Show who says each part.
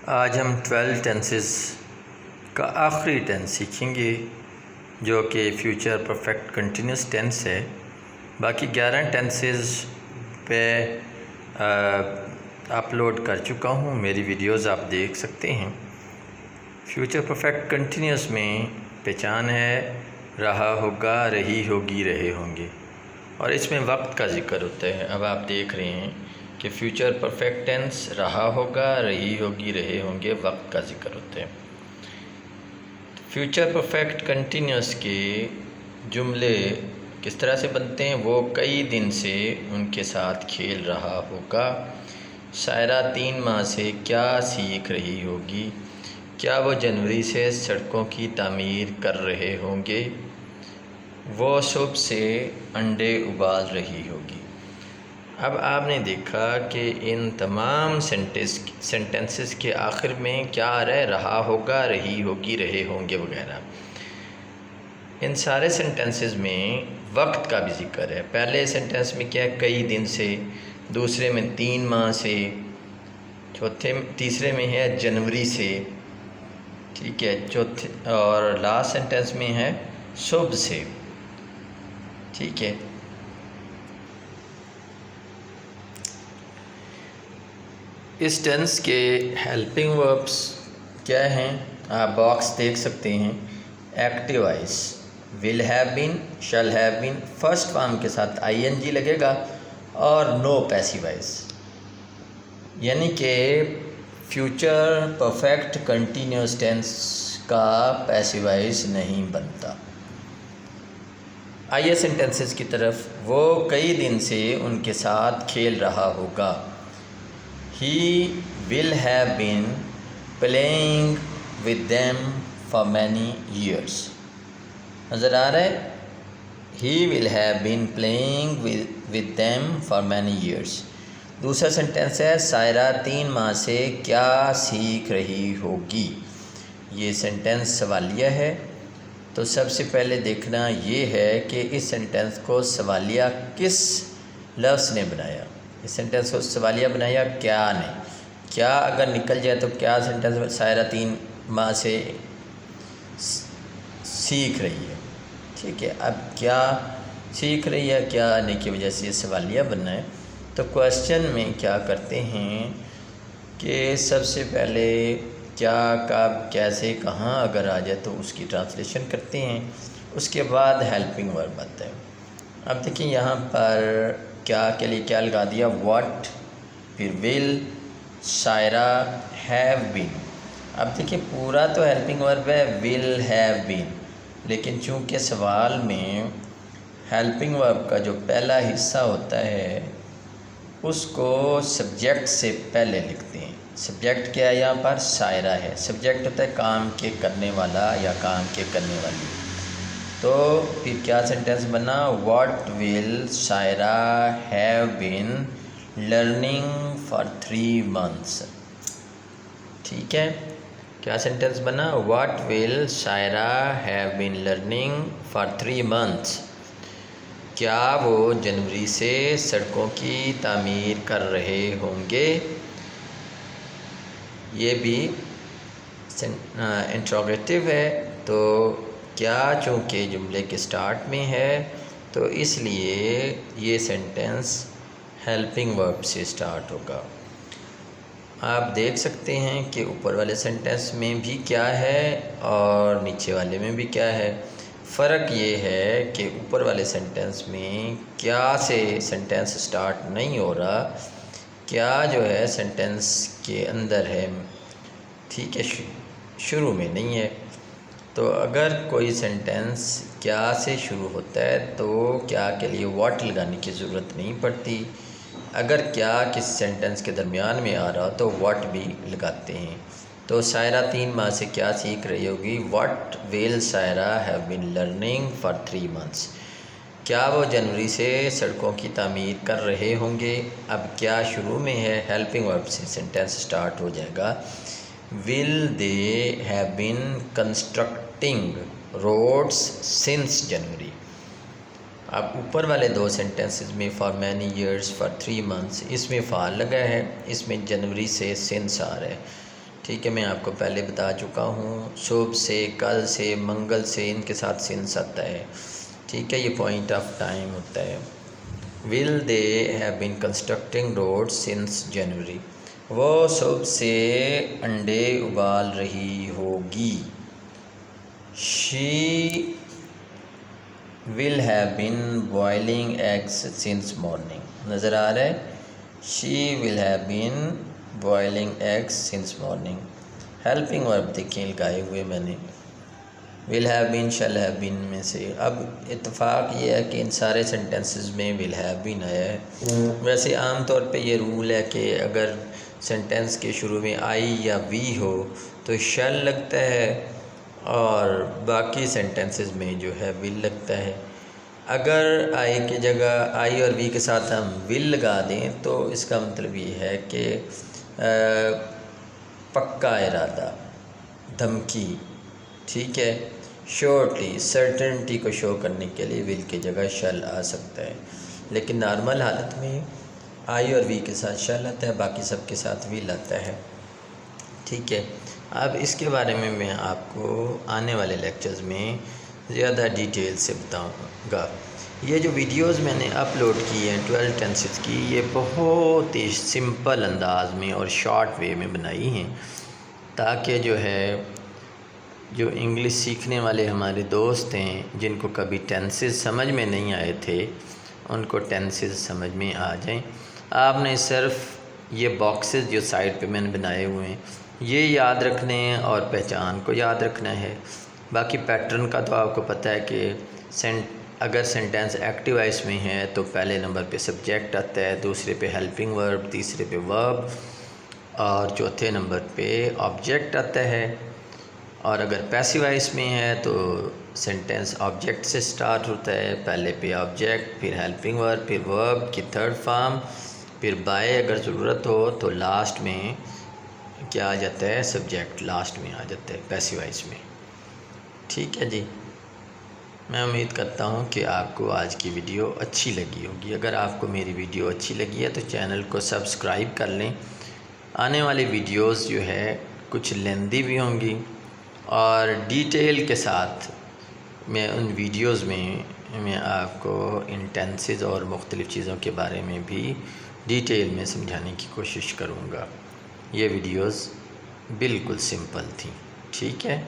Speaker 1: آج ہم 12 ٹینسز کا آخری ٹینس سیکھیں گے جو کہ فیوچر پرفیکٹ کنٹینیوس ٹینس ہے۔ باقی 11 ٹینسز پہ اپلوڈ کر چکا ہوں، میری ویڈیوز آپ دیکھ سکتے ہیں۔ فیوچر پرفیکٹ کنٹینیوس میں پہچان ہے رہا ہوگا، رہی ہوگی، رہے ہوں گے، اور اس میں وقت کا ذکر ہوتا ہے۔ اب آپ دیکھ رہے ہیں کہ فیوچر پرفیکٹ ٹینس رہا ہوگا، رہی ہوگی، رہے ہوں گے، وقت کا ذکر ہوتا ہے۔ فیوچر پرفیکٹ کنٹینیوس کے جملے کس طرح سے بنتے ہیں؟ وہ کئی دن سے ان کے ساتھ کھیل رہا ہوگا، سائرہ 3 ماہ سے کیا سیکھ رہی ہوگی، کیا وہ جنوری سے سڑکوں کی تعمیر کر رہے ہوں گے، وہ صبح سے انڈے ابال رہی ہوگی۔ اب آپ نے دیکھا کہ ان تمام سینٹنسز کے آخر میں کیا آ رہا ہے؟ رہا ہوگا، رہی ہوگی، رہے ہوں گے وغیرہ۔ ان سارے سینٹنسز میں وقت کا بھی ذکر ہے۔ پہلے سینٹنس میں کیا ہے؟ کئی دن سے، دوسرے میں 3 ماہ سے، تیسرے میں ہے جنوری سے، ٹھیک ہے، اور لاسٹ سینٹنس میں ہے صبح سے، ٹھیک ہے۔ اس ٹینس کے ہیلپنگ وربس کیا ہیں؟ آپ باکس دیکھ سکتے ہیں۔ Active voice will have been, shall have been, first form کے ساتھ ING لگے گا، اور نو پیسیو وائس، یعنی کہ فیوچر پرفیکٹ کنٹینیوس ٹینس کا پیسیو وائس نہیں بنتا۔ آئیے سینٹنسز کی طرف۔ وہ کئی دن سے ان کے ساتھ کھیل رہا ہوگا۔ He will have been playing with them for many years۔ نظر آ رہا ہے؟ He will have been playing with them for many years۔ دوسرا سینٹنس ہے سائرہ 3 ماہ سے کیا سیکھ رہی ہوگی۔ یہ سینٹنس سوالیہ ہے، تو سب سے پہلے دیکھنا یہ ہے کہ اس سینٹنس کو سوالیہ کس لفظ نے بنایا۔ اس سینٹنس کو سوالیہ بنایا کیا نے۔ کیا اگر نکل جائے تو کیا سینٹنس سائرہ 3 ماہ سے سیکھ رہی ہے، ٹھیک ہے۔ اب کیا سیکھ رہی ہے، کیا آنے کی وجہ سے یہ سوالیہ بننا ہے، تو کویسچن میں کیا کرتے ہیں کہ سب سے پہلے کیا، کب، کیسے، کہاں اگر آ جائے تو اس کی ٹرانسلیشن کرتے ہیں، اس کے بعد ہیلپنگ ورب آتا ہے۔ اب دیکھیں یہاں پر کیا کے لیے کیا لگا دیا، واٹ، پھر ول، سائرہ، ہیو بین۔ اب دیکھیں پورا تو ہیلپنگ ورب ہے ول ہیو بین، لیکن چونکہ سوال میں ہیلپنگ ورب کا جو پہلا حصہ ہوتا ہے اس کو سبجیکٹ سے پہلے لکھتے ہیں۔ سبجیکٹ کیا ہے یہاں پر؟ سائرہ ہے۔ سبجیکٹ ہوتا ہے کام کے کرنے والا یا کام کے کرنے والی۔ تو پھر کیا سینٹنس بنا؟ What will Saira have been learning for 3 months۔ ٹھیک ہے، کیا سینٹنس بنا؟ What will Saira have been learning for 3 months۔ کیا وہ جنوری سے سڑکوں کی تعمیر کر رہے ہوں گے۔ یہ بھی انٹروگیٹو ہے، تو کیا چونکہ جملے کے سٹارٹ میں ہے تو اس لیے یہ سینٹنس ہیلپنگ ورب سے سٹارٹ ہوگا۔ آپ دیکھ سکتے ہیں کہ اوپر والے سینٹنس میں بھی کیا ہے اور نیچے والے میں بھی کیا ہے۔ فرق یہ ہے کہ اوپر والے سینٹنس میں کیا سے سینٹنس سٹارٹ نہیں ہو رہا، کیا جو ہے سینٹنس کے اندر ہے، ٹھیک ہے، شروع میں نہیں ہے۔ تو اگر کوئی سینٹنس کیا سے شروع ہوتا ہے تو کیا کے لیے واٹ لگانے کی ضرورت نہیں پڑتی۔ اگر کیا کس سینٹنس کے درمیان میں آ رہا تو واٹ بھی لگاتے ہیں۔ تو سائرہ 3 ماہ سے کیا سیکھ رہی ہوگی، what will Saira have been learning for 3 months۔ کیا وہ جنوری سے سڑکوں کی تعمیر کر رہے ہوں گے۔ اب کیا شروع میں ہے، ہیلپنگ ورب سے سینٹنس سٹارٹ ہو جائے گا۔ Will they have been constructing roads since January. اب اوپر والے 2 سینٹنسز میں for many years, for 3 months، اس میں فعال لگا ہے، اس میں جنوری سے سنس آ رہا ہے۔ ٹھیک ہے، میں آپ کو پہلے بتا چکا ہوں، صبح سے، کل سے، منگل سے، ان کے ساتھ سنس آتا ہے، ٹھیک ہے، یہ پوائنٹ آف ٹائم ہوتا ہے۔ Will they have been constructing road since January, وہ صبح سے انڈے ابال رہی ہوگی۔ She will have been boiling eggs since morning, نظر آ رہا ہے، she will have been boiling eggs since morning. Helping verb دیکھیں لگائے ہوئے میں نے، will have been, shall have been میں سے۔ اب اتفاق یہ ہے کہ ان سارے سینٹنسز میں ول ہیو بین آیا ہے۔ ویسے عام طور پہ یہ رول ہے کہ اگر سینٹنس کے شروع میں آئی یا وی ہو تو شیل لگتا ہے، اور باقی سینٹنسز میں جو ہے ول لگتا ہے۔ اگر آئی کی جگہ، آئی اور وی کے ساتھ ہم ول لگا دیں تو اس کا مطلب یہ ہے کہ پکا ارادہ، دھمکی، ٹھیک ہے، شورٹلی، سرٹنٹی کو شو کرنے کے لیے ول کی جگہ شیل آ سکتا ہے، لیکن نارمل حالت میں آئی اور وی کے ساتھ شیل آتا ہے، باقی سب کے ساتھ ول آتا ہے، ٹھیک ہے۔ اب اس کے بارے میں آپ کو آنے والے لیکچرز میں زیادہ ڈیٹیل سے بتاؤں گا۔ یہ جو ویڈیوز میں نے اپلوڈ کی ہیں 12 ٹینسز کی، یہ بہت ہی سمپل انداز میں اور شارٹ وے میں بنائی ہیں، تاکہ جو ہے جو انگلش سیکھنے والے ہمارے دوست ہیں جن کو کبھی ٹینسز سمجھ میں نہیں آئے تھے، ان کو ٹینسز سمجھ میں آ جائیں۔ آپ نے صرف یہ باکسز جو سائڈ پہ میں نے بنائے ہوئے ہیں یہ یاد رکھنے ہیں اور پہچان کو یاد رکھنا ہے۔ باقی پیٹرن کا تو آپ کو پتہ ہے کہ اگر سینٹنس ایکٹیو وائس میں ہے تو پہلے نمبر پہ سبجیکٹ آتا ہے، دوسرے پہ ہیلپنگ ورب، تیسرے پہ ورب، اور چوتھے نمبر پہ آبجیکٹ آتا ہے۔ اور اگر پیسیو وائس میں ہے تو سینٹنس آبجیکٹ سے سٹارٹ ہوتا ہے، پہلے پہ آبجیکٹ، پھر ہیلپنگ ورب، پھر ورب کی تھرڈ فارم، پھر بائی اگر ضرورت ہو تو لاسٹ میں کیا آ جاتا ہے، سبجیکٹ لاسٹ میں آ جاتا ہے پیسیو وائس میں، ٹھیک ہے جی۔ میں امید کرتا ہوں کہ آپ کو آج کی ویڈیو اچھی لگی ہوگی۔ اگر آپ کو میری ویڈیو اچھی لگی ہے تو چینل کو سبسکرائب کر لیں۔ آنے والی ویڈیوز جو ہے کچھ لیندی بھی ہوں گی، اور ڈیٹیل کے ساتھ میں ان ویڈیوز میں آپ کو انٹینسز اور مختلف چیزوں کے بارے میں بھی ڈیٹیل میں سمجھانے کی کوشش کروں گا۔ یہ ویڈیوز بالکل سمپل تھیں، ٹھیک ہے۔